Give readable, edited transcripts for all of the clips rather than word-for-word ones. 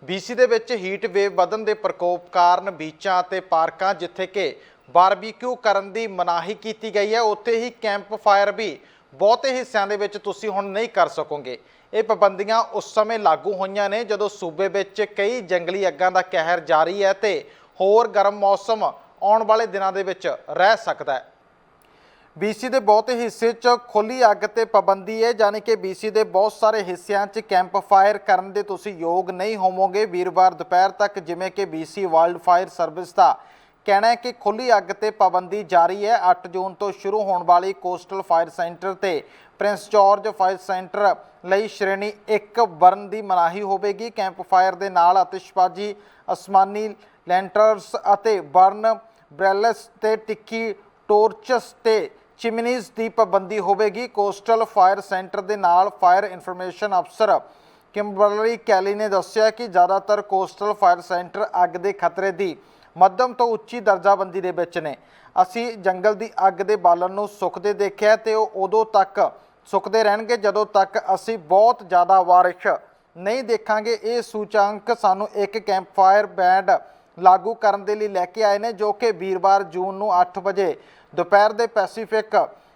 BC ਦੇ ਵਿੱਚ heat wave ਵਧਣ ਦੇ ਪ੍ਰਕੋਪ ਕਾਰਨ ਬੀਚਾਂ ਅਤੇ ਪਾਰਕਾਂ ਜਿੱਥੇ ਕਿ ਬਾਰਬੀਕਿਊ ਕਰਨ ਦੀ ਮਨਾਹੀ ਕੀਤੀ ਗਈ ਹੈ, ਉੱਥੇ ਹੀ ਕੈਂਪ ਫਾਇਰ ਵੀ ਬਹੁਤੇ ਹਿੱਸਿਆਂ ਦੇ ਵਿੱਚ ਤੁਸੀਂ ਹੁਣ ਨਹੀਂ ਕਰ ਸਕੋਗੇ। ਇਹ ਪਾਬੰਦੀਆਂ ਉਸ ਸਮੇਂ ਲਾਗੂ ਹੋਈਆਂ ਨੇ ਜਦੋਂ ਸੂਬੇ ਵਿੱਚ ਕਈ ਜੰਗਲੀ ਅੱਗਾਂ ਦਾ ਕਹਿਰ ਜਾਰੀ ਹੈ ਤੇ ਹੋਰ ਗਰਮ ਮੌਸਮ ਆਉਣ ਵਾਲੇ ਦਿਨਾਂ ਦੇ ਵਿੱਚ ਰਹਿ ਸਕਦਾ ਹੈ। BC ਦੇ ਬਹੁਤੇ ਹਿੱਸੇ 'ਚ ਖੁੱਲੀ ਅੱਗ ਤੇ ਪਾਬੰਦੀ ਹੈ, ਯਾਨੀ कि BC ਦੇ ਬਹੁਤ ਸਾਰੇ ਹਿੱਸਿਆਂ 'ਚ ਕੈਂਪ ਫਾਇਰ ਕਰਨ ਦੇ ਤੁਸੀਂ ਯੋਗ ਨਹੀਂ ਹੋਵੋਗੇ ਵੀਰਵਾਰ ਦੁਪਹਿਰ ਤੱਕ। ਜਿਵੇਂ कि BC ਵਾਈਲਡ ਫਾਇਰ ਸਰਵਿਸ ਦਾ कहना है कि खुली अग ते पाबंदी जारी है। 8 जून तो शुरू होने वाली कोस्टल फायर सेंटर ते प्रिंस जॉर्ज फायर सेंटर लई श्रेणी 1 बर्न की मनाही होगी। कैंप फायर के नाल आतिशबाजी, आसमानी लैंटर्स अते बर्न ब्रैलस ते टिक्की टोर्चस ते चिमनीज की पाबंदी होगी। कोस्टल फायर सेंटर के नाल फायर इंफॉर्मेशन अफसर किम्बरली कैली ने दस्सिया कि ज़्यादातर कोस्टल फायर सेंटर अग के खतरे की मध्यम तो उच्ची दर्जाबंदी दे विच ने। असी जंगल की अग के बालन नूं सुकदे देखिया ते उदों तक सुकदे रहणगे जदों तक असी बहुत ज़्यादा बारिश नहीं देखांगे। ये सूचांक सानूं एक कैंप फायर बैंड लागू करन दे लई लैके आए ने, जो कि वीरवार जून नूं 8 बजे दोपहर के पैसीफिक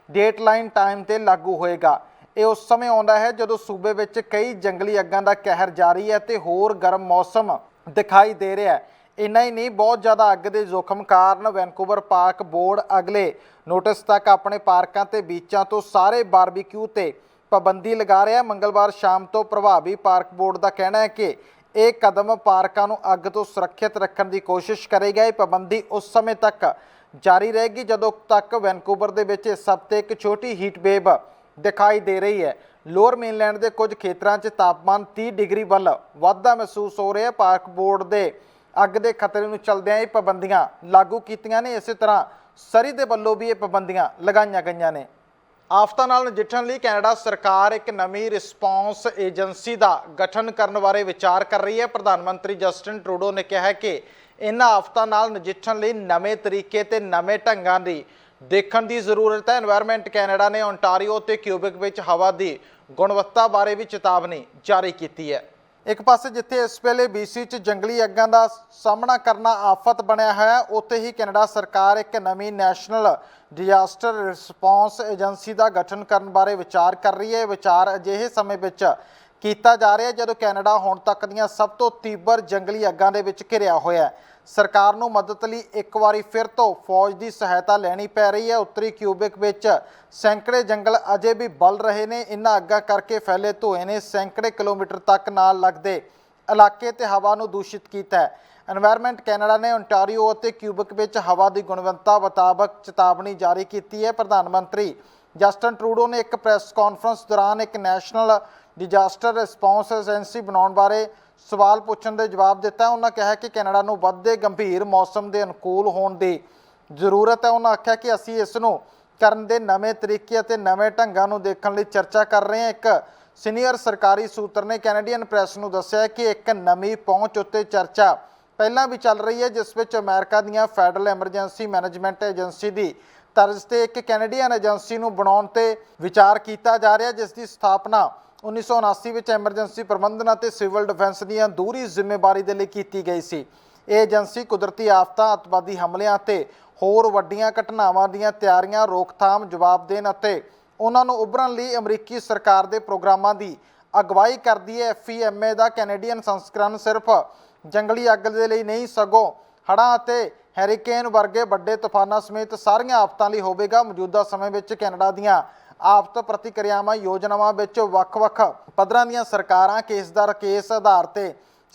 डेटलाइन टाइम ते लागू होएगा। ये उस समय आउंदा है जदों सूबे विच कई जंगली अग्गां दा कहर जारी है ते होर गर्म मौसम दिखाई दे रहा है। इन्ना ही नहीं, बहुत ज़्यादा अग के जोखम कारण वैनकूवर पार्क बोर्ड अगले नोटिस तक अपने पार्कों ते बीचों तो सारे बारबीक्यू ते पाबंदी लगा रहा है। मंगलवार शाम तो प्रभावी पार्क बोर्ड का कहना है कि एक कदम पार्कों को अग तो सुरक्षित रखने की कोशिश करेगा। ये पाबंदी उस समय तक जारी रहेगी जदों तक वैनकूवर दे विच इस हफ्ते एक छोटी हीट वेव दिखाई दे रही है। लोअर मेनलैंड के कुछ खेत्रों च तापमान 30 डिग्री वल वाधा महसूस हो रहा है। पार्क बोर्ड के अग के खतरे नूं चलदिआं ये पाबंदियां लागू कीतियां ने। इस तरह सरी दे वल्लों भी ये पाबंदियां लगाईआं गईआं ने। आफतां नाल नजिठण लई कैनेडा सरकार एक नवीं रिस्पॉन्स एजेंसी का गठन करने बारे विचार कर रही है। प्रधानमंत्री जस्टिन ट्रूडो ने कहा है कि इन्हां आफतां नाल नजिठण लई नवें तरीके ते नवें ढंगां दी देखण दी जरूरत है। एनवायरमेंट कैनेडा ने ओंटारियो ते क्यूबेक विच हवा की गुणवत्ता बारे भी चेतावनी जारी की है। एक पासे जिथे इस वेले BC च जंगली अग्गां का सामना करना आफत बनया है, उत्थे ही कैनेडा सरकार एक नवीं नैशनल डिजास्टर रिस्पॉन्स एजेंसी का गठन करने बारे विचार कर रही है। विचार अजिहे समय विच कीता जा रहा है जदों कैनेडा हुण तक दीआं सब तो तीव्र जंगली अग्गां दे विच घिरिया होया है। सरकार नूं मदद लई एक वारी फिर तो फौज की सहायता लैनी पै रही है। उत्तरी क्यूबेक विच सैकड़े जंगल अजे भी बल रहे ने। इन्हां अग्गां करके फैले धुएं ने सैकड़े किलोमीटर तक नाल लगदे इलाके ते हवा नूं दूषित कीता है। एनवायरमेंट कैनेडा ने ओंटारियो और क्यूबेक विच हवा की गुणवत्ता मुताबक चेतावनी जारी की है। प्रधानमंत्री जस्टिन ट्रूडो ने एक प्रैस कॉन्फ्रेंस दौरान एक नैशनल डिजास्टर रिस्पॉन्स एजेंसी बनाने बारे सवाल पूछण दे जवाब दिता। उन्होंने कहा कि कैनेडा नूं वधदे गंभीर मौसम के अनुकूल होने की जरूरत है। उन्होंने आख्या कि असीं इस नूं करन दे नवें तरीके अते नवें ढंगां नूं देखण लई चर्चा कर रहे हैं। एक सीनियर सरकारी सूत्र ने कैनेडियन प्रैस नूं दस्सिया कि एक नवीं पहुंच उत्ते चर्चा पहलां भी चल रही है, जिस विच अमेरिका दीआं फैडरल एमरजेंसी मैनेजमेंट एजेंसी की तर्ज ते एक कैनेडियन एजेंसी नूं बनाउण ते विचार किया जा रहा है, जिसकी स्थापना 1979 विच एमरजेंसी प्रबंधन और सिविल डिफेंस दीआं दूरी जिम्मेवारी दे लई कीती गई सी। ये एजेंसी कुदरती आफतां, अतवादी हमलिਆਂ ते होर वड्डियां घटनावां दीआं तैयारियां, रोकथाम, जवाब देण अते उन्हां नूं उभरण लई अमरीकी सरकार दे प्रोग्रामां दी अगवाई करदी है। FEMA दा कैनेडियन संस्करण सिर्फ जंगली अग दे लई नहीं सगों हड़ां अते हैरीकेन वर्गे वड्डे तूफानां समेत सारीआं आफतां लई होवेगा। मौजूदा समय विच कैनेडा दीआं आपत प्रतिक्रियावां योजनावां विच वख-वख पद्धरां दीआं सरकारां केस दर केस आधार ते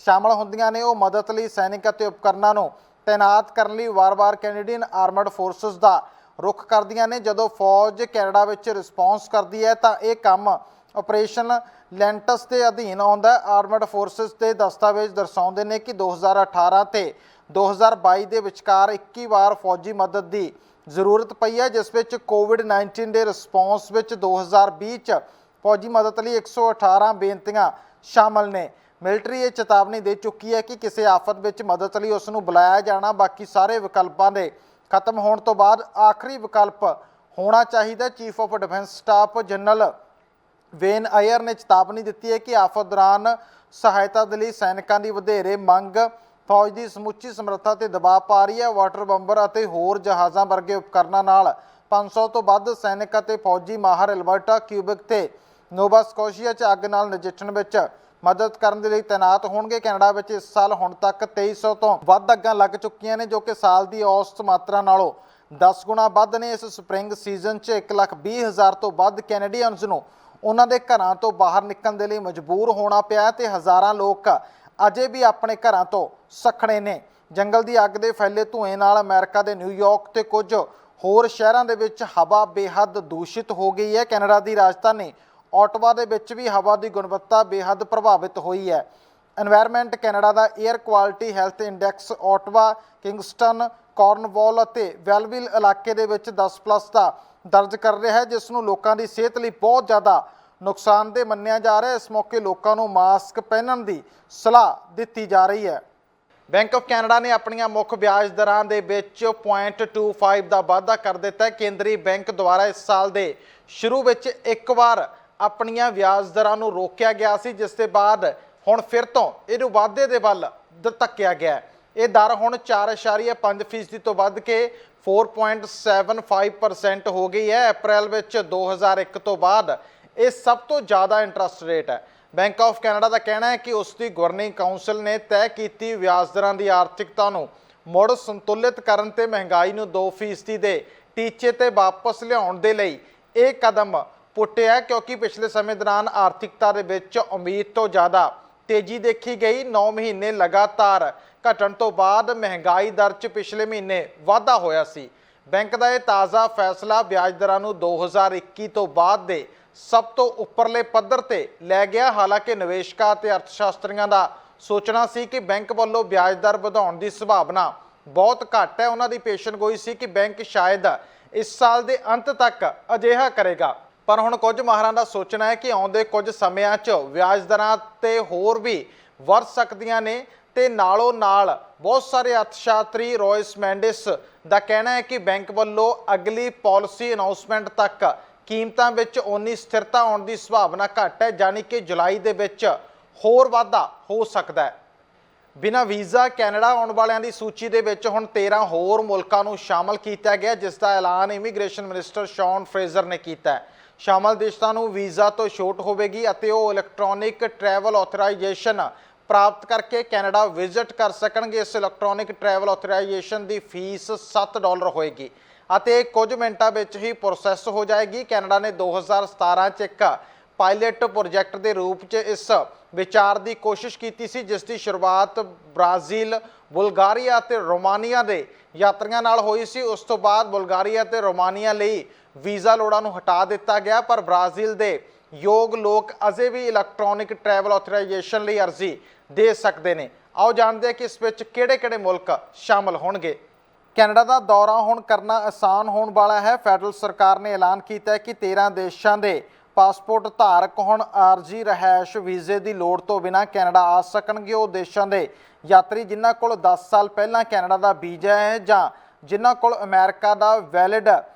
शामिल हुंदियां ने। ओह मदद लई सैनिक अते उपकरणां नूं तैनात करन लई वार-वार कैनेडियन आर्मड फोर्सिस दा रुख करदियां ने। जदों फौज कैनेडा विच रिस्पॉन्स करदी है तां इह काम ऑपरेशन लैंटस के अधीन आउंदा है। आर्मड फोर्सिस के दस्तावेज दर्शाउंदे ने कि 2018 ते 2022 के विचकार 21 वार फौजी मदद की जरूरत पई है, जिस विच कोविड-19 के रिस्पॉन्स विच 2020 च फौजी मदद लई 118 बेनतियां शामिल ने। मिलिटरी ये चेतावनी दे चुकी है कि किसी आफत विच मदद लई उस नूं बुलाया जाना बाकी सारे विकल्पां दे खत्म होने तो बाद आखिरी विकल्प होना चाहिए। Chief of defence staff general vein air ਨੇ ਚੇਤਾਵਨੀ ਦਿੱਤੀ ਹੈ ਕਿ ਆਫਤ ਦੌਰਾਨ ਸਹਾਇਤਾ ਦੇ ਲਈ ਸੈਨਿਕਾਂ ਦੀ ਵਧੇਰੇ ਮੰਗ ਫੌਜ ਦੀ ਸਮੁੱਚੀ ਸਮਰੱਥਾ ਤੇ ਦਬਾਅ ਪਾ ਰਹੀ ਹੈ। ਵਾਟਰ ਬੰਬਰ ਅਤੇ ਹੋਰ ਜਹਾਜ਼ਾਂ ਵਰਗੇ ਉਪਕਰਨਾਂ ਨਾਲ 500 ਤੋਂ ਵੱਧ ਸੈਨਿਕ ਅਤੇ ਫੌਜੀ ਮਾਹਰ ਐਲਬਰਟਾ, ਕਿਊਬਿਕ ਤੇ ਨੋਵਾ ਸਕੋਸ਼ੀਆ 'ਚ ਅੱਗ ਨਾਲ ਨਜਿੱਠਣ ਵਿੱਚ ਮਦਦ ਕਰਨ ਦੇ ਲਈ ਤੈਨਾਤ ਹੋਣਗੇ। ਕੈਨੇਡਾ ਵਿੱਚ ਇਸ ਸਾਲ ਹੁਣ ਤੱਕ 2300 ਤੋਂ ਵੱਧ ਅੱਗਾਂ ਲੱਗ ਚੁੱਕੀਆਂ ਨੇ, ਜੋ ਕਿ ਸਾਲ ਦੀ ਔਸਤ ਮਾਤਰਾ ਨਾਲੋਂ 10 ਗੁਣਾ ਵੱਧ ਨੇ। ਇਸ ਸਪਰਿੰਗ ਸੀਜ਼ਨ 'ਚ 1,20,000 ਤੋਂ ਵੱਧ ਕੈਨੇਡੀਅਨਜ਼ ਨੂੰ ਉਹਨਾਂ ਦੇ ਘਰਾਂ ਤੋਂ ਬਾਹਰ ਨਿਕਲਣ ਦੇ ਲਈ ਮਜਬੂਰ ਹੋਣਾ ਪਿਆ ਤੇ ਹਜ਼ਾਰਾਂ ਲੋਕ ਅਜੇ ਵੀ ਆਪਣੇ ਘਰਾਂ ਤੋਂ ਸੱਖਣੇ ਨੇ। ਜੰਗਲ ਦੀ ਅੱਗ ਦੇ ਫੈਲੇ ਧੂਏ ਨਾਲ ਅਮਰੀਕਾ ਦੇ ਨਿਊਯਾਰਕ ਤੇ ਕੁਝ ਹੋਰ ਸ਼ਹਿਰਾਂ ਦੇ ਵਿੱਚ ਹਵਾ ਬੇਹੱਦ ਦੂਸ਼ਿਤ ਹੋ ਗਈ ਹੈ। ਕੈਨੇਡਾ ਦੀ ਰਾਜਧਾਨੀ ਓਟਵਾ ਦੇ ਵਿੱਚ ਵੀ ਹਵਾ ਦੀ ਗੁਣਵੱਤਾ ਬੇਹੱਦ ਪ੍ਰਭਾਵਿਤ ਹੋਈ ਹੈ। ਐਨਵਾਇਰਨਮੈਂਟ ਕੈਨੇਡਾ ਦਾ Air Quality Health Index Ottawa, Kingston, Cornwall ਅਤੇ ਵੈਲਵਿਲ ਇਲਾਕੇ ਦੇ ਵਿੱਚ 10+ ਦਾ ਦਰਜ ਕਰ ਰਿਹਾ ਹੈ, ਜਿਸ ਨੂੰ ਲੋਕਾਂ ਦੀ ਸਿਹਤ ਲਈ ਬਹੁਤ ਜ਼ਿਆਦਾ ਨੁਕਸਾਨਦੇਹ ਮੰਨਿਆ ਜਾ ਰਿਹਾ ਹੈ। ਇਸ ਮੌਕੇ ਲੋਕਾਂ ਨੂੰ ਮਾਸਕ ਪਹਿਨਣ ਦੀ ਸਲਾਹ ਦਿੱਤੀ ਜਾ ਰਹੀ ਹੈ। ਬੈਂਕ ਆਫ ਕੈਨੇਡਾ ਨੇ ਆਪਣੀਆਂ ਮੁੱਖ ਵਿਆਜ ਦਰਾਂ ਦੇ ਵਿੱਚ 0.25 ਦਾ ਵਾਧਾ ਕਰ ਦਿੱਤਾ ਹੈ। ਕੇਂਦਰੀ ਬੈਂਕ ਦੁਆਰਾ ਇਸ ਸਾਲ ਦੇ ਸ਼ੁਰੂ ਵਿੱਚ ਇੱਕ ਵਾਰ ਆਪਣੀਆਂ ਵਿਆਜ ਦਰਾਂ ਨੂੰ ਰੋਕਿਆ ਗਿਆ ਸੀ, ਜਿਸ ਦੇ ਬਾਅਦ ਹੁਣ ਫਿਰ ਤੋਂ ਇਹਨੂੰ ਵਾਧੇ ਦੇ ਵੱਲ ਧੱਕਿਆ ਗਿਆ। ਇਹ ਦਰ ਹੁਣ 4.5% ਤੋਂ ਵੱਧ ਕੇ 4.75% ਹੋ ਗਈ ਹੈ। ਅਪ੍ਰੈਲ ਵਿੱਚ 2001 ਤੋਂ ਬਾਅਦ ਇਹ ਸਭ ਤੋਂ ਜ਼ਿਆਦਾ ਇੰਟਰਸਟ ਰੇਟ ਹੈ। ਬੈਂਕ ਆਫ ਕੈਨੇਡਾ ਦਾ ਕਹਿਣਾ ਹੈ ਕਿ ਉਸ ਦੀ ਗਵਰਨਿੰਗ ਕਾਉਂਸਲ ਨੇ ਤੈਅ ਕੀਤੀ ਵਿਆਜ ਦਰਾਂ ਦੀ ਆਰਥਿਕਤਾ ਨੂੰ ਮੁੜ ਸੰਤੁਲਿਤ ਕਰਨ ਤੇ ਮਹਿੰਗਾਈ ਨੂੰ 2% ਦੇ ਟੀਚੇ ਤੇ ਵਾਪਸ ਲਿਆਉਣ ਦੇ ਲਈ ਇਹ ਕਦਮ ਪੁੱਟਿਆ, ਕਿਉਂਕਿ ਪਿਛਲੇ ਸਮੇਂ ਦੌਰਾਨ ਆਰਥਿਕਤਾ ਦੇ ਵਿੱਚ ਉਮੀਦ ਤੋਂ ਜ਼ਿਆਦਾ ਤੇਜ਼ੀ ਦੇਖੀ ਗਈ। 9 ਮਹੀਨੇ ਲਗਾਤਾਰ ਘਟਣ ਤੋਂ ਬਾਅਦ ਮਹਿੰਗਾਈ ਦਰ 'ਚ ਪਿਛਲੇ ਮਹੀਨੇ ਵਾਧਾ ਹੋਇਆ ਸੀ। ਬੈਂਕ ਦਾ ਇਹ ਤਾਜ਼ਾ ਫੈਸਲਾ ਵਿਆਜ ਦਰਾਂ ਨੂੰ 2021 ਤੋਂ ਬਾਅਦ ਦੇ ਸਭ ਤੋਂ ਉੱਪਰਲੇ ਪੱਧਰ ਤੇ ਲੈ ਗਿਆ। ਹਾਲਾਂਕਿ ਨਿਵੇਸ਼ਕਾਂ ਅਤੇ ਅਰਥਸ਼ਾਸਤਰੀਆਂ ਦਾ ਸੋਚਣਾ ਸੀ ਕਿ ਬੈਂਕ ਵੱਲੋਂ ਵਿਆਜ ਦਰ ਵਧਾਉਣ ਦੀ ਸੰਭਾਵਨਾ ਬਹੁਤ ਘੱਟ ਹੈ। ਉਹਨਾਂ ਦੀ ਪੇਸ਼ਨਗੋਈ ਸੀ ਕਿ ਬੈਂਕ ਸ਼ਾਇਦ ਇਸ ਸਾਲ ਦੇ ਅੰਤ ਤੱਕ ਅਜਿਹਾ ਕਰੇਗਾ, ਪਰ ਹੁਣ ਕੁਝ ਮਾਹਰਾਂ ਦਾ ਸੋਚਣਾ ਹੈ ਕਿ ਆਉਂਦੇ ਕੁਝ ਸਮਿਆਂ 'ਚ ਵਿਆਜ ਦਰਾਂ ਤੇ ਹੋਰ ਵੀ ਵੱਧ ਸਕਦੀਆਂ ਨੇ। ਤੇ ਨਾਲੋਂ ਨਾਲ ਬਹੁਤ ਸਾਰੇ ਅਰਥਸ਼ਾਸਤਰੀ ਰੋਇਸ ਮੈਂਡਿਸ ਦਾ ਕਹਿਣਾ ਹੈ ਕਿ ਬੈਂਕ ਵੱਲੋਂ ਅਗਲੀ ਪਾਲਿਸੀ ਅਨਾਉਂਸਮੈਂਟ ਤੱਕ ਕੀਮਤਾਂ ਵਿੱਚ ਓਨੀ ਸਥਿਰਤਾ ਆਉਣ ਦੀ ਸੰਭਾਵਨਾ ਘੱਟ ਹੈ, ਯਾਨੀ ਕਿ ਜੁਲਾਈ ਦੇ ਵਿੱਚ ਹੋਰ ਵਾਧਾ ਹੋ ਸਕਦਾ ਹੈ। ਬਿਨਾਂ ਵੀਜ਼ਾ ਕੈਨੇਡਾ ਆਉਣ ਵਾਲਿਆਂ ਦੀ ਸੂਚੀ ਦੇ ਵਿੱਚ ਹੁਣ 13 ਹੋਰ ਮੁਲਕਾਂ ਨੂੰ ਸ਼ਾਮਲ ਕੀਤਾ ਗਿਆ, ਜਿਸ ਦਾ ਐਲਾਨ ਇਮੀਗ੍ਰੇਸ਼ਨ ਮਿਨਿਸਟਰ ਸ਼ੌਨ ਫਰੇਜ਼ਰ ਨੇ ਕੀਤਾ ਹੈ। ਸ਼ਾਮਲ ਦੇਸ਼ਾਂ ਨੂੰ ਵੀਜ਼ਾ ਤੋਂ ਛੋਟ ਹੋਵੇਗੀ ਅਤੇ ਉਹ ਇਲੈਕਟ੍ਰੋਨਿਕ ਟਰੈਵਲ ਆਥੋਰਾਈਜੇਸ਼ਨ ਪ੍ਰਾਪਤ ਕਰਕੇ ਕੈਨੇਡਾ ਵਿਜ਼ਿਟ ਕਰ ਸਕਣਗੇ। ਇਸ ਇਲੈਕਟ੍ਰੋਨਿਕ ਟਰੈਵਲ ਆਥੋਰਾਈਜੇਸ਼ਨ ਦੀ ਫੀਸ $7 ਹੋਏਗੀ ਅਤੇ ਕੁਝ ਮਿੰਟਾਂ ਵਿੱਚ ਹੀ ਪ੍ਰੋਸੈਸ ਹੋ ਜਾਏਗੀ। ਕੈਨੇਡਾ ਨੇ 2017 'ਚ ਇੱਕ ਪਾਇਲਟ ਪ੍ਰੋਜੈਕਟ ਦੇ ਰੂਪ 'ਚ ਇਸ ਵਿਚਾਰ ਦੀ ਕੋਸ਼ਿਸ਼ ਕੀਤੀ ਸੀ, ਜਿਸ ਦੀ ਸ਼ੁਰੂਆਤ ਬ੍ਰਾਜ਼ੀਲ, ਬੁਲਗਾਰੀਆ ਅਤੇ ਰੋਮਾਨੀਆ ਦੇ ਯਾਤਰੀਆਂ ਨਾਲ ਹੋਈ ਸੀ। ਉਸ ਤੋਂ ਬਾਅਦ ਬੁਲਗਾਰੀਆ ਅਤੇ ਰੋਮਾਨੀਆ ਲਈ ਵੀਜ਼ਾ ਲੋੜਾਂ ਨੂੰ ਹਟਾ ਦਿੱਤਾ ਗਿਆ, ਪਰ ਬ੍ਰਾਜ਼ੀਲ ਦੇ ਯੋਗ ਲੋਕ ਅਜੇ ਵੀ ਇਲੈਕਟ੍ਰੋਨਿਕ ਟਰੈਵਲ ਆਥੋਰਾਈਜੇਸ਼ਨ ਲਈ ਅਰਜ਼ੀ ਦੇ ਸਕਦੇ ਨੇ। ਆਓ ਜਾਣਦੇ ਹਾਂ ਕਿ ਇਸ ਵਿੱਚ ਕਿਹੜੇ-ਕਿਹੜੇ ਮੁਲਕ ਸ਼ਾਮਲ ਹੋਣਗੇ। ਕੈਨੇਡਾ ਦਾ ਦੌਰਾ ਹੁਣ ਕਰਨਾ ਆਸਾਨ ਹੋਣ ਵਾਲਾ ਹੈ। ਫੈਡਰਲ ਸਰਕਾਰ ਨੇ ਐਲਾਨ ਕੀਤਾ ਹੈ ਕਿ 13 ਦੇਸ਼ਾਂ ਦੇ ਪਾਸਪੋਰਟ ਧਾਰਕ ਹੁਣ ਆਰਜ਼ੀ ਰਿਹਾਇਸ਼ ਵੀਜ਼ੇ ਦੀ ਲੋੜ ਤੋਂ ਬਿਨਾਂ ਕੈਨੇਡਾ ਆ ਸਕਣਗੇ। ਉਹ ਦੇਸ਼ਾਂ ਦੇ ਯਾਤਰੀ ਜਿਨ੍ਹਾਂ ਕੋਲ 10 ਸਾਲ ਪਹਿਲਾਂ ਕੈਨੇਡਾ ਦਾ ਵੀਜ਼ਾ ਹੈ ਜਾਂ ਜਿਨ੍ਹਾਂ ਕੋਲ ਅਮਰੀਕਾ ਦਾ ਵੈਲਿਡ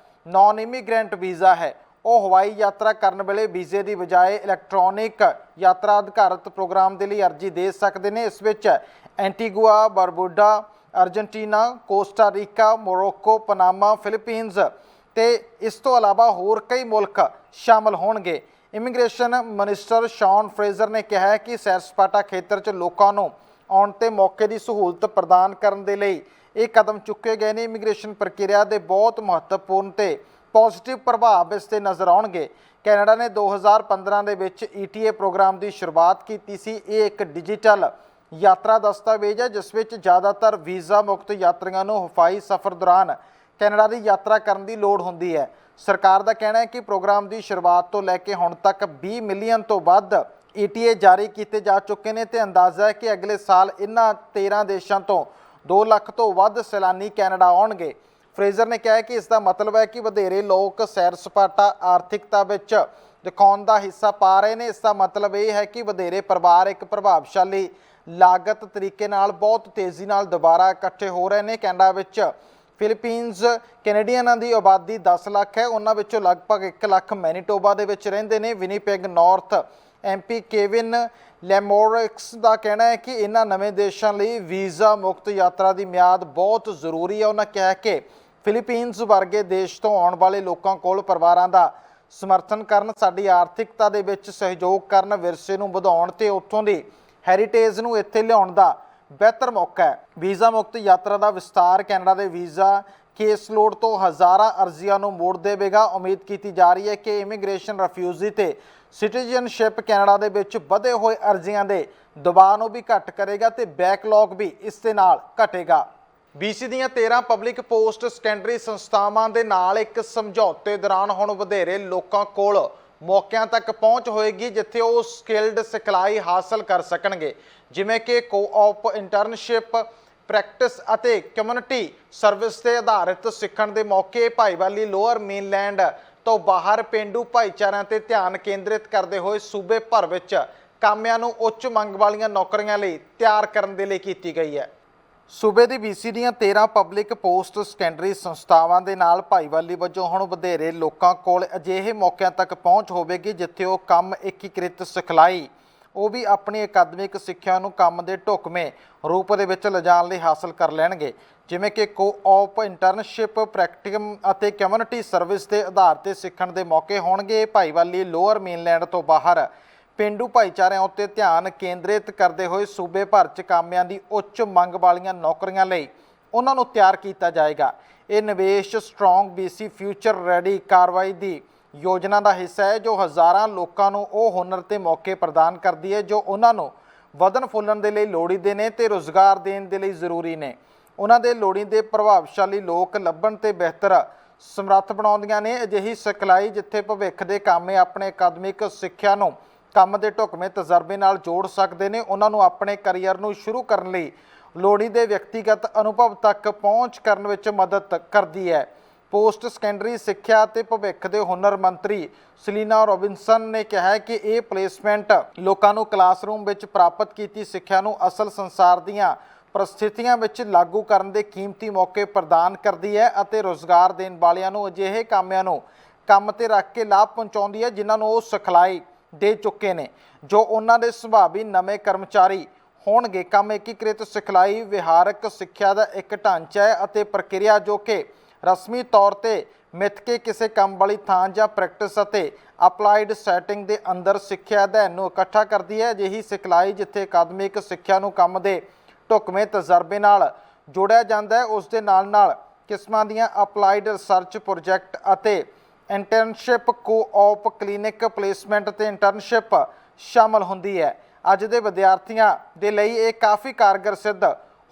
ਨਾਨ ਇਮੀਗ੍ਰੈਂਟ ਵੀਜ਼ਾ ਹੈ, ਉਹ ਹਵਾਈ ਯਾਤਰਾ ਕਰਨ ਵੇਲੇ ਵੀਜ਼ੇ ਦੀ ਬਜਾਏ ਇਲੈਕਟ੍ਰੋਨਿਕ ਯਾਤਰਾ ਅਧਿਕਾਰਤ ਪ੍ਰੋਗਰਾਮ ਦੇ ਲਈ ਅਰਜ਼ੀ ਦੇ ਸਕਦੇ ਨੇ। ਇਸ ਵਿੱਚ Antigua, Barbuda, Argentina, Costa Rica, Morocco, Panama, Philippines ਤੇ ਇਸ ਤੋਂ ਇਲਾਵਾ ਹੋਰ ਕਈ ਮੁਲਕ ਸ਼ਾਮਲ ਹੋਣਗੇ। ਇਮੀਗ੍ਰੇਸ਼ਨ ਮਿਨਿਸਟਰ ਸ਼ੌਨ ਫਰੇਜ਼ਰ ਨੇ ਕਿਹਾ ਹੈ ਕਿ ਸੈਰ ਸਪਾਟਾ ਖੇਤਰ 'ਚ ਲੋਕਾਂ ਨੂੰ ਆਉਣ ਤੇ ਮੌਕੇ ਦੀ ਸਹੂਲਤ ਪ੍ਰਦਾਨ ਕਰਨ ਦੇ ਲਈ ਇਹ ਕਦਮ ਚੁੱਕੇ ਗਏ ਨੇ। ਇਮੀਗ੍ਰੇਸ਼ਨ ਪ੍ਰਕਿਰਿਆ ਦੇ ਬਹੁਤ ਮਹੱਤਵਪੂਰਨ ਤੇ ਪੋਜ਼ਿਟਿਵ ਪ੍ਰਭਾਵ ਇਸ 'ਤੇ ਨਜ਼ਰ ਆਉਣਗੇ। ਕੈਨੇਡਾ ਨੇ 2015 ਦੇ ਵਿੱਚ ETA ਪ੍ਰੋਗਰਾਮ ਦੀ ਸ਼ੁਰੂਆਤ ਕੀਤੀ ਸੀ। ਇਹ ਇੱਕ ਡਿਜੀਟਲ ਯਾਤਰਾ ਦਸਤਾਵੇਜ਼ ਹੈ, ਜਿਸ ਵਿੱਚ ਜ਼ਿਆਦਾਤਰ ਵੀਜ਼ਾ ਮੁਕਤ ਯਾਤਰੀਆਂ ਨੂੰ ਹਵਾਈ ਸਫ਼ਰ ਦੌਰਾਨ ਕੈਨੇਡਾ ਦੀ ਯਾਤਰਾ ਕਰਨ ਦੀ ਲੋੜ ਹੁੰਦੀ ਹੈ। ਸਰਕਾਰ ਦਾ ਕਹਿਣਾ ਹੈ ਕਿ ਪ੍ਰੋਗਰਾਮ ਦੀ ਸ਼ੁਰੂਆਤ ਤੋਂ ਲੈ ਕੇ ਹੁਣ ਤੱਕ 20 ਮਿਲੀਅਨ ਤੋਂ ਵੱਧ ETA ਜਾਰੀ ਕੀਤੇ ਜਾ ਚੁੱਕੇ ਨੇ ਤੇ ਅੰਦਾਜ਼ਾ ਹੈ ਕਿ ਅਗਲੇ ਸਾਲ ਇਹਨਾਂ 13 ਦੇਸ਼ਾਂ ਤੋਂ 2 ਲੱਖ ਤੋਂ ਵੱਧ ਸੈਲਾਨੀ ਕੈਨੇਡਾ ਆਉਣਗੇ। ਫਰੇਜ਼ਰ ਨੇ ਕਿਹਾ ਕਿ ਇਸ ਦਾ ਮਤਲਬ ਹੈ ਕਿ ਵਧੇਰੇ ਲੋਕ ਸੈਰ ਸਪਾਟਾ ਆਰਥਿਕਤਾ ਵਿੱਚ ਦਿਖਾਉਣ ਦਾ ਹਿੱਸਾ ਪਾ ਰਹੇ ਨੇ। ਇਸ ਦਾ ਮਤਲਬ ਇਹ ਹੈ ਕਿ ਵਧੇਰੇ ਪਰਿਵਾਰ ਇੱਕ ਪ੍ਰਭਾਵਸ਼ਾਲੀ ਲਾਗਤ ਤਰੀਕੇ ਨਾਲ ਬਹੁਤ ਤੇਜ਼ੀ ਨਾਲ ਦੁਬਾਰਾ ਇਕੱਠੇ ਹੋ ਰਹੇ ਨੇ। ਕੈਨੇਡਾ ਵਿੱਚ ਫਿਲੀਪੀਨਸ ਕੈਨੇਡੀਅਨਾਂ ਦੀ ਆਬਾਦੀ 10 ਲੱਖ ਹੈ। ਉਹਨਾਂ ਵਿੱਚੋਂ ਲਗਭਗ 1 ਲੱਖ ਮੈਨੀਟੋਬਾ ਦੇ ਵਿੱਚ ਰਹਿੰਦੇ ਨੇ। ਵਿਨੀਪੈਗ ਨਾਰਥ MP ਕੇਵਿਨ ਲੈਮੋਰਿਕਸ ਦਾ ਕਹਿਣਾ ਹੈ ਕਿ ਇਹਨਾਂ ਨਵੇਂ ਦੇਸ਼ਾਂ ਲਈ ਵੀਜ਼ਾ ਮੁਕਤ ਯਾਤਰਾ ਦੀ ਮਿਆਦ ਬਹੁਤ ਜ਼ਰੂਰੀ ਹੈ। ਉਹਨਾਂ ਕਿਹਾ ਕਿ ਫਿਲੀਪੀਨਸ ਵਰਗੇ ਦੇਸ਼ ਤੋਂ ਆਉਣ ਵਾਲੇ ਲੋਕਾਂ ਕੋਲ ਪਰਿਵਾਰਾਂ ਦਾ ਸਮਰਥਨ ਕਰਨ, ਸਾਡੀ ਆਰਥਿਕਤਾ ਦੇ ਵਿੱਚ ਸਹਿਯੋਗ ਕਰਨ, ਵਿਰਸੇ ਨੂੰ ਵਧਾਉਣ ਤੇ ਉੱਥੋਂ ਦੀ ਹੈਰੀਟੇਜ ਨੂੰ ਇੱਥੇ ਲਿਆਉਣ ਦਾ ਬਿਹਤਰ ਮੌਕਾ ਹੈ। ਵੀਜ਼ਾ ਮੁਕਤ ਯਾਤਰਾ ਦਾ ਵਿਸਤਾਰ ਕੈਨੇਡਾ ਦੇ ਵੀਜ਼ਾ ਕੇਸ ਲੋਡ ਤੋਂ ਹਜ਼ਾਰਾਂ ਅਰਜ਼ੀਆਂ ਨੂੰ ਮੋੜ ਦੇਵੇਗਾ। ਉਮੀਦ ਕੀਤੀ ਜਾ ਰਹੀ ਹੈ ਕਿ ਇਮੀਗ੍ਰੇਸ਼ਨ ਰਿਫਿਊਜੀ ਤੇ ਸਿਟੀਜ਼ਨਸ਼ਿਪ ਕੈਨੇਡਾ ਦੇ ਵਿੱਚ ਵਧੇ ਹੋਏ ਅਰਜ਼ੀਆਂ ਦੇ ਦਬਾਅ ਨੂੰ ਵੀ ਘੱਟ ਕਰੇਗਾ ਤੇ ਬੈਕਲੌਗ ਵੀ ਇਸ ਦੇ ਨਾਲ ਘਟੇਗਾ। BC ਦੀਆਂ 13 ਪਬਲਿਕ ਪੋਸਟ ਸੈਕੰਡਰੀ ਸੰਸਥਾਵਾਂ ਦੇ ਨਾਲ ਇੱਕ ਸਮਝੌਤੇ ਦੌਰਾਨ ਹੁਣ ਵਧੇਰੇ ਲੋਕਾਂ ਕੋਲ ਮੌਕਿਆਂ ਤੱਕ ਪਹੁੰਚ ਹੋਏਗੀ ਜਿੱਥੇ ਉਹ ਸਕਿਲਡ ਸਿਖਲਾਈ ਹਾਸਲ ਕਰ ਸਕਣਗੇ, ਜਿਵੇਂ ਕਿ ਕੋਆਪ ਇੰਟਰਨਸ਼ਿਪ, ਪ੍ਰੈਕਟਿਸ ਅਤੇ ਕਮਿਊਨਿਟੀ ਸਰਵਿਸ ਤੇ ਆਧਾਰਿਤ ਸਿੱਖਣ ਦੇ ਮੌਕੇ। ਭਾਈਵਾਲੀ ਲੋਅਰ ਮੇਨਲੈਂਡ ਤੋਂ ਬਾਹਰ ਪੇਂਡੂ ਭਾਈਚਾਰਿਆਂ ਤੇ ਧਿਆਨ ਕੇਂਦਰਿਤ ਕਰਦੇ ਹੋਏ ਸੂਬੇ ਭਰ ਵਿੱਚ ਕਾਮਿਆਂ ਨੂੰ ਉੱਚ ਮੰਗ ਵਾਲੀਆਂ ਨੌਕਰੀਆਂ ਲਈ ਤਿਆਰ ਕਰਨ ਦੇ ਲਈ ਕੀਤੀ ਗਈ ਹੈ। ਸੂਬੇ ਦੀ BC ਦੀਆਂ 13 ਪਬਲਿਕ ਪੋਸਟ ਸੈਕੰਡਰੀ ਸੰਸਥਾਵਾਂ ਦੇ ਨਾਲ ਭਾਈਵਾਲੀ ਵਜੋਂ ਹੁਣ ਵਧੇਰੇ ਲੋਕਾਂ ਕੋਲ ਅਜਿਹੇ ਮੌਕਿਆਂ ਤੱਕ ਪਹੁੰਚ ਹੋਵੇਗੀ ਜਿੱਥੇ ਉਹ ਕੰਮ ਏਕੀਕ੍ਰਿਤ ਸਿਖਲਾਈ, ਉਹ ਵੀ ਆਪਣੀ ਅਕਾਦਮਿਕ ਸਿੱਖਿਆ ਨੂੰ ਕੰਮ ਦੇ ਢੁਕਵੇਂ ਰੂਪ ਦੇ ਵਿੱਚ ਲਿਜਾਣ ਲਈ ਹਾਸਲ ਕਰ ਲੈਣਗੇ, ਜਿਵੇਂ ਕਿ ਕੋਆਪ ਇੰਟਰਨਸ਼ਿਪ, ਪ੍ਰੈਕਟਿਕਮ ਅਤੇ ਕਮਿਊਨਿਟੀ ਸਰਵਿਸ ਦੇ ਆਧਾਰ ਤੇ ਸਿੱਖਣ ਦੇ ਮੌਕੇ ਹੋਣਗੇ। ਭਾਈਵਾਲੀ ਲੋਅਰ ਮੇਨਲੈਂਡ ਤੋਂ ਬਾਹਰ ਪੇਂਡੂ ਭਾਈਚਾਰਿਆਂ ਉੱਤੇ ਧਿਆਨ ਕੇਂਦਰਿਤ ਕਰਦੇ ਹੋਏ ਸੂਬੇ ਭਰ 'ਚ ਕਾਮਿਆਂ ਦੀ ਉੱਚ ਮੰਗ ਵਾਲੀਆਂ ਨੌਕਰੀਆਂ ਲਈ ਉਹਨਾਂ ਨੂੰ ਤਿਆਰ ਕੀਤਾ ਜਾਏਗਾ। ਇਹ ਨਿਵੇਸ਼ ਸਟਰੋਂਗ BC ਫਿਊਚਰ ਰੈਡੀ ਕਾਰਵਾਈ ਦੀ ਯੋਜਨਾ ਦਾ ਹਿੱਸਾ ਹੈ ਜੋ ਹਜ਼ਾਰਾਂ ਲੋਕਾਂ ਨੂੰ ਉਹ ਹੁਨਰ ਤੇ ਮੌਕੇ ਪ੍ਰਦਾਨ ਕਰਦੀ ਹੈ ਜੋ ਉਹਨਾਂ ਨੂੰ ਵਧਣ ਫੁੱਲਣ ਦੇ ਲਈ ਲੋੜੀਂਦੇ ਨੇ ਤੇ ਰੁਜ਼ਗਾਰ ਦੇਣ ਦੇ ਲਈ ਜ਼ਰੂਰੀ ਨੇ। ਉਹਨਾਂ ਦੇ ਲੋੜੀਂਦੇ ਪ੍ਰਭਾਵਸ਼ਾਲੀ ਲੋਕ ਲੱਭਣ ਤੇ ਬਿਹਤਰ ਸਮਰੱਥ ਬਣਾਉਂਦੀਆਂ ਨੇ। ਅਜਿਹੀ ਸਿਖਲਾਈ ਜਿੱਥੇ ਭਵਿੱਖ ਦੇ ਕਾਮੇ ਆਪਣੇ ਅਕਾਦਮਿਕ ਸਿੱਖਿਆ ਨੂੰ ਕੰਮ ਦੇ ਢੁਕਵੇਂ ਤਜਰਬੇ ਨਾਲ ਜੋੜ ਸਕਦੇ ਨੇ, ਉਹਨਾਂ ਨੂੰ ਆਪਣੇ ਕੈਰੀਅਰ ਨੂੰ ਸ਼ੁਰੂ ਕਰਨ ਲਈ ਲੋੜੀਂਦੇ ਵਿਅਕਤੀਗਤ ਅਨੁਭਵ ਤੱਕ ਪਹੁੰਚ ਕਰਨ ਵਿੱਚ ਮਦਦ ਕਰਦੀ ਹੈ। ਪੋਸਟ ਸੈਕੰਡਰੀ ਸਿੱਖਿਆ ਅਤੇ ਭਵਿੱਖ ਦੇ ਹੁਨਰ ਮੰਤਰੀ ਸਲੀਨਾ ਰੋਬਿਨਸਨ ਨੇ ਕਿਹਾ ਕਿ ਇਹ ਪਲੇਸਮੈਂਟ ਲੋਕਾਂ ਨੂੰ ਕਲਾਸਰੂਮ ਵਿੱਚ ਪ੍ਰਾਪਤ ਕੀਤੀ ਸਿੱਖਿਆ ਨੂੰ ਅਸਲ ਸੰਸਾਰ ਦੀਆਂ ਪ੍ਰਸਥਿਤੀਆਂ ਵਿੱਚ ਲਾਗੂ ਕਰਨ ਦੇ ਕੀਮਤੀ ਮੌਕੇ ਪ੍ਰਦਾਨ ਕਰਦੀ ਹੈ ਅਤੇ ਰੁਜ਼ਗਾਰ ਦੇਣ ਵਾਲਿਆਂ ਨੂੰ ਅਜਿਹੇ ਕਾਮਿਆਂ ਨੂੰ ਕੰਮ ਤੇ ਰੱਖ ਕੇ ਲਾਭ ਪਹੁੰਚਾਉਂਦੀ ਹੈ ਜਿਨ੍ਹਾਂ ਨੂੰ ਉਹ ਸਿਖਲਾਈ ਦੇ ਚੁੱਕੇ ਨੇ ਜੋ ਉਹਨਾਂ ਦੇ ਸੁਭਾਵੀ ਨਵੇਂ ਕਰਮਚਾਰੀ ਹੋਣਗੇ। ਕੰਮ ਏਕੀਕ੍ਰਿਤ ਸਿਖਲਾਈ ਵਿਹਾਰਕ ਸਿੱਖਿਆ ਦਾ ਇੱਕ ਢਾਂਚਾ ਹੈ ਅਤੇ ਪ੍ਰਕਿਰਿਆ ਜੋ ਕਿ ਰਸਮੀ ਤੌਰ ਤੇ ਮਿੱਥ ਕੇ ਕਿਸੇ ਕੰਮ ਵਾਲੀ ਥਾਂ ਜਾਂ ਪ੍ਰੈਕਟਿਸ ਅਤੇ ਅਪਲਾਈਡ ਸੈਟਿੰਗ ਦੇ ਅੰਦਰ ਸਿੱਖਿਆ ਅਧਿਐਨ ਨੂੰ ਇਕੱਠਾ ਕਰਦੀ ਹੈ। ਅਜਿਹੀ ਸਿਖਲਾਈ ਜਿੱਥੇ ਅਕਾਦਮਿਕ ਸਿੱਖਿਆ ਨੂੰ ਕੰਮ ਦੇ ਢੁਕਵੇਂ ਤਜਰਬੇ ਨਾਲ ਜੋੜਿਆ ਜਾਂਦਾ ਹੈ, ਉਸ ਦੇ ਨਾਲ ਕਿਸਮਾਂ ਦੀਆਂ ਅਪਲਾਈਡ ਰਿਸਰਚ ਪ੍ਰੋਜੈਕਟ ਅਤੇ ਇੰਟਰਨਸ਼ਿਪ, ਕੋਆਪ, ਕਲੀਨਿਕ ਪਲੇਸਮੈਂਟ ਤੇ ਇੰਟਰਨਸ਼ਿਪ ਸ਼ਾਮਲ ਹੁੰਦੀ ਹੈ। ਅੱਜ ਦੇ ਵਿਦਿਆਰਥੀਆਂ ਦੇ ਲਈ ਇਹ ਕਾਫੀ ਕਾਰਗਰ ਸਿੱਧ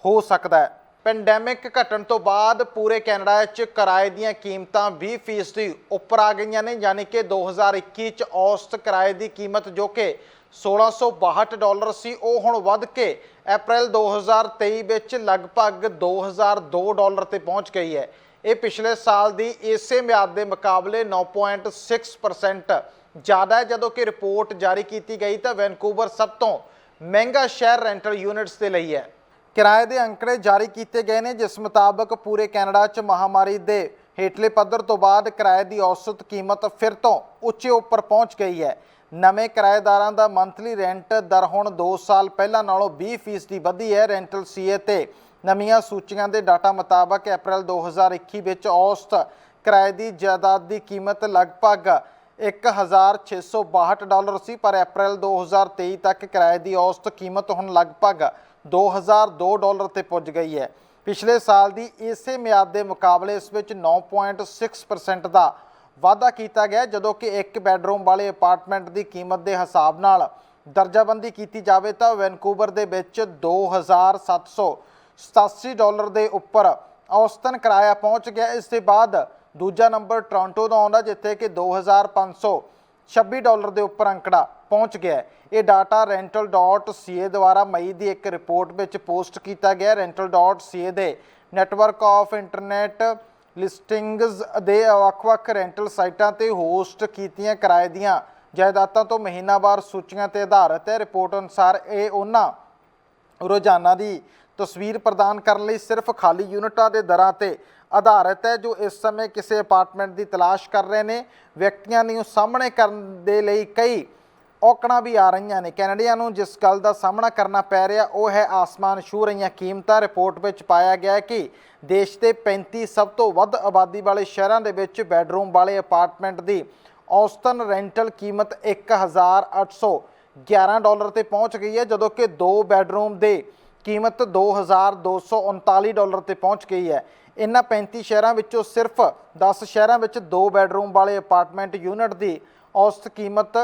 ਹੋ ਸਕਦਾ ਹੈ। ਪੈਂਡੈਮਿਕ ਘਟਣ ਤੋਂ ਬਾਅਦ ਪੂਰੇ ਕੈਨੇਡਾ ਵਿੱਚ ਕਿਰਾਏ ਦੀਆਂ ਕੀਮਤਾਂ 20% ਉੱਪਰ ਆ ਗਈਆਂ ਨੇ, ਯਾਨੀ ਕਿ 2021 ਚ ਔਸਤ ਕਿਰਾਏ ਦੀ ਕੀਮਤ ਜੋ ਕਿ $1662 ਸੀ ਉਹ ਹੁਣ ਵੱਧ ਕੇ ਅਪ੍ਰੈਲ 2023 ਵਿੱਚ ਲਗਭਗ $2002 ਤੇ ਪਹੁੰਚ ਗਈ ਹੈ। ਇਹ ਪਿਛਲੇ ਸਾਲ ਦੀ ਇਸੇ ਮਿਆਦ ਦੇ ਮੁਕਾਬਲੇ 9.6% ਜ਼ਿਆਦਾ ਹੈ। ਜਦੋਂ ਕਿ ਰਿਪੋਰਟ ਜਾਰੀ ਕੀਤੀ ਗਈ ਤਾਂ ਵੈਨਕੂਵਰ ਸਭ ਤੋਂ ਮਹਿੰਗਾ ਸ਼ਹਿਰ ਰੈਂਟਲ ਯੂਨਿਟਸ ਦੇ ਲਈ ਹੈ। ਕਿਰਾਏ ਦੇ ਅੰਕੜੇ ਜਾਰੀ ਕੀਤੇ ਗਏ ਨੇ ਜਿਸ ਮੁਤਾਬਕ ਪੂਰੇ ਕੈਨੇਡਾ 'ਚ ਮਹਾਮਾਰੀ ਦੇ ਹੇਠਲੇ ਪੱਧਰ ਤੋਂ ਬਾਅਦ ਕਿਰਾਏ ਦੀ ਔਸਤ ਕੀਮਤ ਫਿਰ ਤੋਂ ਉੱਚੇ ਉੱਪਰ ਪਹੁੰਚ ਗਈ ਹੈ। ਨਵੇਂ ਕਿਰਾਏਦਾਰਾਂ ਦਾ ਮੰਥਲੀ ਰੈਂਟ ਦਰ ਹੁਣ 2 ਸਾਲ ਪਹਿਲਾਂ ਨਾਲੋਂ 20% ਵਧੀ ਹੈ। ਰੈਂਟਲ CA ਤੇ ਨਵੀਆਂ ਸੂਚੀਆਂ ਦੇ ਡਾਟਾ ਮੁਤਾਬਕ ਅਪ੍ਰੈਲ 2021 ਵਿੱਚ ਔਸਤ ਕਿਰਾਏ ਦੀ ਜਾਇਦਾਦ ਦੀ ਕੀਮਤ ਲਗਭਗ $1662 ਸੀ, ਪਰ ਅਪ੍ਰੈਲ 2023 ਤੱਕ ਕਿਰਾਏ ਦੀ ਔਸਤ ਕੀਮਤ ਹੁਣ ਲਗਭਗ $2002 ਤੇ ਪੁੱਜ ਗਈ ਹੈ। ਪਿਛਲੇ ਸਾਲ ਦੀ ਇਸੇ ਮਿਆਦ ਦੇ ਮੁਕਾਬਲੇ ਇਸ ਵਿੱਚ 9.6% ਦਾ ਵਾਧਾ ਕੀਤਾ ਗਿਆ, ਜਦੋਂ ਕਿ ਇੱਕ ਬੈਡਰੂਮ ਵਾਲੇ ਅਪਾਰਟਮੈਂਟ ਦੀ ਕੀਮਤ ਦੇ ਹਿਸਾਬ ਨਾਲ ਦਰਜਾਬੰਦੀ ਕੀਤੀ ਜਾਵੇ ਤਾਂ ਵੈਨਕੂਵਰ ਦੇ ਵਿੱਚ $2787 ਦੇ ਉੱਪਰ ਔਸਤਨ ਕਿਰਾਇਆ ਪਹੁੰਚ ਗਿਆ। ਇਸ ਦੇ ਬਾਅਦ ਦੂਜਾ ਨੰਬਰ ਟੋਰਾਂਟੋ ਦਾ ਆਉਂਦਾ ਜਿੱਥੇ ਕਿ $2526 ਦੇ ਉੱਪਰ ਅੰਕੜਾ ਪਹੁੰਚ ਗਿਆ। ਇਹ ਡਾਟਾ rental.ca ਦੁਆਰਾ ਮਈ ਦੀ ਇੱਕ ਰਿਪੋਰਟ ਵਿੱਚ ਪੋਸਟ ਕੀਤਾ ਗਿਆ। rental.ca ਦੇ ਨੈਟਵਰਕ ਆਫ ਇੰਟਰਨੈਟ ਲਿਸਟਿੰਗਸ ਦੇ ਵੱਖ-ਵੱਖ ਰੈਂਟਲ ਸਾਈਟਾਂ ਤੇ ਹੋਸਟ ਕੀਤੀਆਂ ਕਿਰਾਏ ਦੀਆਂ ਜਾਇਦਾਦਾਂ ਤੋਂ ਮਹੀਨਾਵਾਰ ਸੂਚੀਆਂ ਤੇ ਆਧਾਰਿਤ ਹੈ। ਰਿਪੋਰਟ ਅਨੁਸਾਰ ਇਹ ਉਹਨਾਂ ਰੋਜ਼ਾਨਾ ਦੀ ਤਸਵੀਰ ਪ੍ਰਦਾਨ ਕਰਨ ਲਈ ਸਿਰਫ ਖਾਲੀ ਯੂਨਿਟਾਂ ਦੇ ਦਰਾਂ ਤੇ ਆਧਾਰਿਤ ਹੈ ਜੋ ਇਸ ਸਮੇਂ ਕਿਸੇ ਅਪਾਰਟਮੈਂਟ ਦੀ ਤਲਾਸ਼ ਕਰ ਰਹੇ ਨੇ। ਵਿਅਕਤੀਆਂ ਨੂੰ ਸਾਹਮਣੇ ਕਰਨ ਦੇ ਲਈ ਕਈ ਔਕੜਾਂ ਵੀ ਆ ਰਹੀਆਂ ਨੇ। ਕੈਨੇਡੀਆਂ ਨੂੰ ਜਿਸ ਗੱਲ ਦਾ ਸਾਹਮਣਾ ਕਰਨਾ ਪੈ ਰਿਹਾ ਉਹ ਹੈ ਆਸਮਾਨ ਛੂਹ ਰਹੀਆਂ ਕੀਮਤਾਂ। ਰਿਪੋਰਟ ਵਿੱਚ ਪਾਇਆ ਗਿਆ ਹੈ ਕਿ ਦੇਸ਼ ਦੇ 35 ਸਭ ਤੋਂ ਵੱਧ ਆਬਾਦੀ ਵਾਲੇ ਸ਼ਹਿਰਾਂ ਦੇ ਵਿੱਚ ਬੈਡਰੂਮ ਵਾਲੇ ਅਪਾਰਟਮੈਂਟ ਦੀ ਔਸਤਨ ਰੈਂਟਲ ਕੀਮਤ $1,811 ਤੇ ਪਹੁੰਚ ਗਈ ਹੈ, ਜਦੋਂ ਕਿ 2 ਬੈਡਰੂਮ ਦੀ ਕੀਮਤ $2,239 ਤੇ ਪਹੁੰਚ ਗਈ ਹੈ। ਇਹਨਾਂ 35 ਸ਼ਹਿਰਾਂ ਵਿੱਚੋਂ ਸਿਰਫ 10 ਸ਼ਹਿਰਾਂ ਵਿੱਚ 2 ਬੈਡਰੂਮ ਵਾਲੇ ਅਪਾਰਟਮੈਂਟ ਯੂਨਿਟ ਦੀ ਔਸਤ ਕੀਮਤ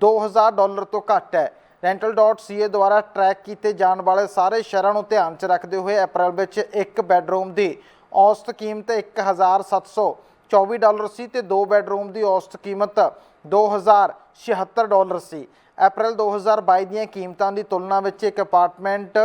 $2,000 ਤੋਂ ਘੱਟ ਹੈ। rental.ca ਦੁਆਰਾ ਟਰੈਕ ਕੀਤੇ ਜਾਣ ਵਾਲੇ ਸਾਰੇ ਸ਼ਹਿਰਾਂ ਨੂੰ ਧਿਆਨ 'ਚ ਰੱਖਦੇ ਹੋਏ ਅਪ੍ਰੈਲ ਵਿੱਚ 1 ਬੈਡਰੂਮ ਦੀ ਔਸਤ ਕੀਮਤ $1,724 ਸੀ ਤੇ 2 ਬੈਡਰੂਮ ਦੀ ਔਸਤ ਕੀਮਤ $2,076 ਸੀ। ਅਪ੍ਰੈਲ 2022 ਦੀਆਂ ਕੀਮਤਾਂ ਦੀ ਤੁਲਨਾ ਵਿੱਚ ਇੱਕ ਅਪਾਰਟਮੈਂਟ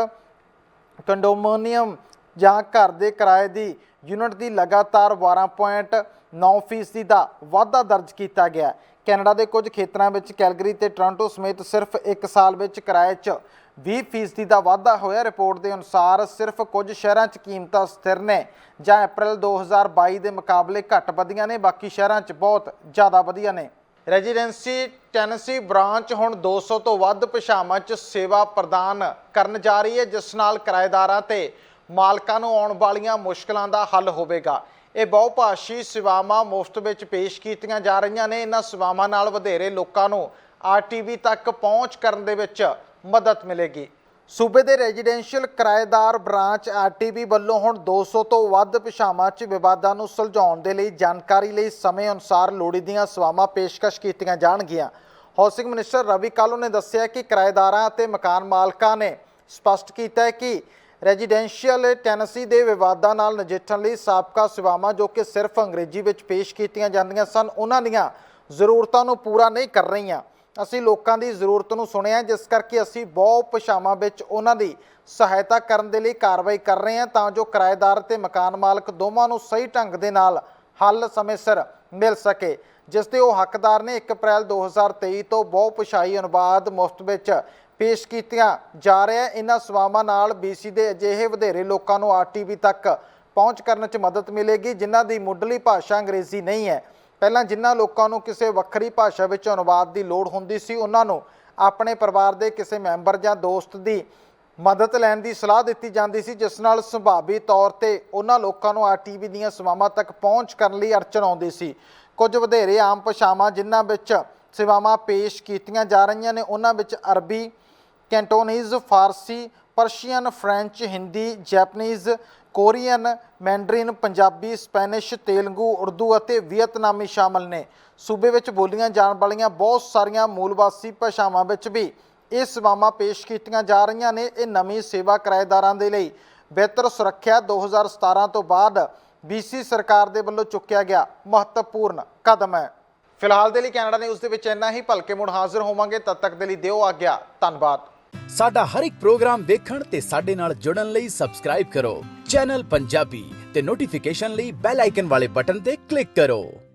ਕੰਡੋਮੀਨੀਅਮ ਜਾਂ ਘਰ ਦੇ ਕਿਰਾਏ ਦੀ ਯੂਨਿਟ ਦੀ ਲਗਾਤਾਰ 12.9% ਦਾ ਵਾਧਾ ਦਰਜ ਕੀਤਾ ਗਿਆ। ਕੈਨੇਡਾ ਦੇ ਕੁਝ ਖੇਤਰਾਂ ਵਿੱਚ ਕੈਲਗਰੀ ਤੇ ਟੋਰਾਂਟੋ ਸਮੇਤ ਸਿਰਫ 1 ਸਾਲ ਵਿੱਚ ਕਿਰਾਏ 'ਚ 20% ਦਾ ਵਾਧਾ ਹੋਇਆ। ਰਿਪੋਰਟ ਦੇ ਅਨੁਸਾਰ ਸਿਰਫ ਕੁਝ ਸ਼ਹਿਰਾਂ 'ਚ ਕੀਮਤਾਂ ਸਥਿਰ ਨੇ ਜਾਂ ਅਪ੍ਰੈਲ 2022 ਦੇ ਮੁਕਾਬਲੇ ਘੱਟ ਵਧੀਆਂ ਨੇ, ਬਾਕੀ ਸ਼ਹਿਰਾਂ 'ਚ ਬਹੁਤ ਜ਼ਿਆਦਾ ਵਧੀਆਂ ਨੇ। ਰੈਜ਼ੀਡੈਂਸੀ ਟੈਨੇਸੀ ਬ੍ਰਾਂਚ ਹੁਣ 200 ਤੋਂ ਵੱਧ ਭਾਸ਼ਾਵਾਂ 'ਚ ਸੇਵਾ ਪ੍ਰਦਾਨ ਕਰਨ ਜਾ ਰਹੀ ਹੈ, ਜਿਸ ਨਾਲ ਕਿਰਾਏਦਾਰਾਂ ਤੇ ਮਾਲਕਾਂ ਨੂੰ ਆਉਣ ਵਾਲੀਆਂ ਮੁਸ਼ਕਲਾਂ ਦਾ ਹੱਲ ਹੋਵੇਗਾ। ਇਹ ਬਹੁਭਾਸ਼ੀ ਸੇਵਾਵਾਂ ਮੁਫਤ ਵਿੱਚ ਪੇਸ਼ ਕੀਤੀਆਂ ਜਾ ਰਹੀਆਂ ਨੇ। ਇਹਨਾਂ ਸੇਵਾਵਾਂ ਨਾਲ ਵਧੇਰੇ ਲੋਕਾਂ ਨੂੰ RTV ਤੱਕ ਪਹੁੰਚ ਕਰਨ ਦੇ ਵਿੱਚ ਮਦਦ ਮਿਲੇਗੀ। ਸੂਬੇ ਦੇ ਰੈਜ਼ੀਡੈਂਸ਼ੀਅਲ ਕਿਰਾਏਦਾਰ ਬ੍ਰਾਂਚ RTV ਵੱਲੋਂ ਹੁਣ 200 ਤੋਂ ਵੱਧ ਭਾਸ਼ਾਵਾਂ 'ਚ ਵਿਵਾਦਾਂ ਨੂੰ ਸੁਲਝਾਉਣ ਦੇ ਲਈ ਜਾਣਕਾਰੀ ਲਈ ਸਮੇਂ ਅਨੁਸਾਰ ਲੋੜੀਂਦੀਆਂ ਸੇਵਾਵਾਂ ਪੇਸ਼ਕਸ਼ ਕੀਤੀਆਂ ਜਾਣਗੀਆਂ। ਹਾਊਸਿੰਗ ਮਿਨਿਸਟਰ ਰਵੀ ਕਾਲੋ ਨੇ ਦੱਸਿਆ ਕਿ ਕਿਰਾਏਦਾਰਾਂ ਅਤੇ ਮਕਾਨ ਮਾਲਕਾਂ ਨੇ ਸਪਸ਼ਟ ਕੀਤਾ ਹੈ ਕਿ ਰੈਜ਼ੀਡੈਂਸ਼ੀਅਲ ਟੈਨੇਸੀ ਦੇ ਵਿਵਾਦਾਂ ਨਾਲ ਨਜਿੱਠਣ ਲਈ ਸਾਬਕਾ ਸੇਵਾਵਾਂ ਜੋ ਕਿ ਸਿਰਫ ਅੰਗਰੇਜ਼ੀ ਵਿੱਚ ਪੇਸ਼ ਕੀਤੀਆਂ ਜਾਂਦੀਆਂ ਸਨ, ਉਹਨਾਂ ਦੀਆਂ ਜ਼ਰੂਰਤਾਂ ਨੂੰ ਪੂਰਾ ਨਹੀਂ ਕਰ ਰਹੀਆਂ। ਅਸੀਂ ਲੋਕਾਂ ਦੀ ਜ਼ਰੂਰਤ ਨੂੰ ਸੁਣਿਆ, ਜਿਸ ਕਰਕੇ ਅਸੀਂ ਬਹੁ ਭਾਸ਼ਾਵਾਂ ਵਿੱਚ ਉਹਨਾਂ ਦੀ ਸਹਾਇਤਾ ਕਰਨ ਦੇ ਲਈ ਕਾਰਵਾਈ ਕਰ ਰਹੇ ਹਾਂ ਤਾਂ ਜੋ ਕਿਰਾਏਦਾਰ ਅਤੇ ਮਕਾਨ ਮਾਲਕ ਦੋਵਾਂ ਨੂੰ ਸਹੀ ਢੰਗ ਦੇ ਨਾਲ ਹੱਲ ਸਮੇਂ ਸਿਰ ਮਿਲ ਸਕੇ, ਜਿਸ ਦੇ ਉਹ ਹੱਕਦਾਰ ਨੇ। 1 ਅਪ੍ਰੈਲ 2023 ਤੋਂ ਬਹੁ ਭਾਸ਼ਾਈ ਅਨੁਵਾਦ ਮੁਫਤ ਵਿੱਚ ਪੇਸ਼ ਕੀਤੀਆਂ ਜਾ ਰਿਹਾ। ਇਹਨਾਂ ਸੇਵਾਵਾਂ ਨਾਲ BC ਦੇ ਅਜਿਹੇ ਵਧੇਰੇ ਲੋਕਾਂ ਨੂੰ RTV ਤੱਕ ਪਹੁੰਚ ਕਰਨ 'ਚ ਮਦਦ ਮਿਲੇਗੀ ਜਿਨ੍ਹਾਂ ਦੀ ਮੁੱਢਲੀ ਭਾਸ਼ਾ ਅੰਗਰੇਜ਼ੀ ਨਹੀਂ ਹੈ। ਪਹਿਲਾਂ ਜਿਨ੍ਹਾਂ ਲੋਕਾਂ ਨੂੰ ਕਿਸੇ ਵੱਖਰੀ ਭਾਸ਼ਾ ਵਿੱਚ ਅਨੁਵਾਦ ਦੀ ਲੋੜ ਹੁੰਦੀ ਸੀ, ਉਹਨਾਂ ਨੂੰ ਆਪਣੇ ਪਰਿਵਾਰ ਦੇ ਕਿਸੇ ਮੈਂਬਰ ਜਾਂ ਦੋਸਤ ਦੀ ਮਦਦ ਲੈਣ ਦੀ ਸਲਾਹ ਦਿੱਤੀ ਜਾਂਦੀ ਸੀ, ਜਿਸ ਨਾਲ ਸੁਭਾਵੀ ਤੌਰ ਤੇ ਉਹਨਾਂ ਲੋਕਾਂ ਨੂੰ RTV ਦੀਆਂ ਸੇਵਾਵਾਂ ਤੱਕ ਪਹੁੰਚ ਕਰਨ ਲਈ ਅੜਚਨ ਆਉਂਦੀ ਸੀ। ਕੁਝ ਵਧੇਰੇ ਆਮ ਭਾਸ਼ਾਵਾਂ ਜਿਨ੍ਹਾਂ ਵਿੱਚ ਸੇਵਾਵਾਂ ਪੇਸ਼ ਕੀਤੀਆਂ ਜਾ ਰਹੀਆਂ ਨੇ ਉਹਨਾਂ ਵਿੱਚ ਅਰਬੀ, ਕੈਂਟੋਨੀਜ਼, ਫਾਰਸੀ, Persian, French, Hindi, Japanese, Korean, Mandarin, Punjabi, Spanish, Telugu, Urdu ਅਤੇ ਵੀਅਤਨਾਮੀ ਸ਼ਾਮਲ ਨੇ। ਸੂਬੇ ਵਿੱਚ ਬੋਲੀਆਂ ਜਾਣ ਵਾਲੀਆਂ ਬਹੁਤ ਸਾਰੀਆਂ ਮੂਲਵਾਸੀ ਭਾਸ਼ਾਵਾਂ ਵਿੱਚ ਵੀ ਇਹ ਸੇਵਾਵਾਂ ਪੇਸ਼ ਕੀਤੀਆਂ ਜਾ ਰਹੀਆਂ ਨੇ। ਇਹ ਨਵੀਂ ਸੇਵਾ ਕਿਰਾਏਦਾਰਾਂ ਦੇ ਲਈ ਬਿਹਤਰ ਸੁਰੱਖਿਆ 2017 ਤੋਂ ਬਾਅਦ BC ਸਰਕਾਰ ਦੇ ਵੱਲੋਂ ਚੁੱਕਿਆ ਗਿਆ ਮਹੱਤਵਪੂਰਨ ਕਦਮ ਹੈ। ਫਿਲਹਾਲ ਦੇ ਲਈ ਕੈਨੇਡਾ ਨਿਊਜ਼ ਦੇ ਵਿੱਚ ਇੰਨਾ ਹੀ। ਭਲਕੇ ਮੁੜ ਹਾਜ਼ਰ ਹੋਵਾਂਗੇ, ਤਦ ਤੱਕ ਦੇ ਲਈ ਦਿਓ ਆਗਿਆ। ਧੰਨਵਾਦ। ਸਾਡਾ ਹਰ ਇੱਕ ਪ੍ਰੋਗਰਾਮ ਦੇਖਣ ਤੇ ਸਾਡੇ ਨਾਲ ਜੁੜਨ ਲਈ ਸਬਸਕ੍ਰਾਈਬ ਕਰੋ ਚੈਨਲ ਪੰਜਾਬੀ ਤੇ ਨੋਟੀਫਿਕੇਸ਼ਨ ਲਈ ਬੈਲ ਆਈਕਨ ਵਾਲੇ ਬਟਨ ਤੇ ਕਲਿੱਕ ਕਰੋ।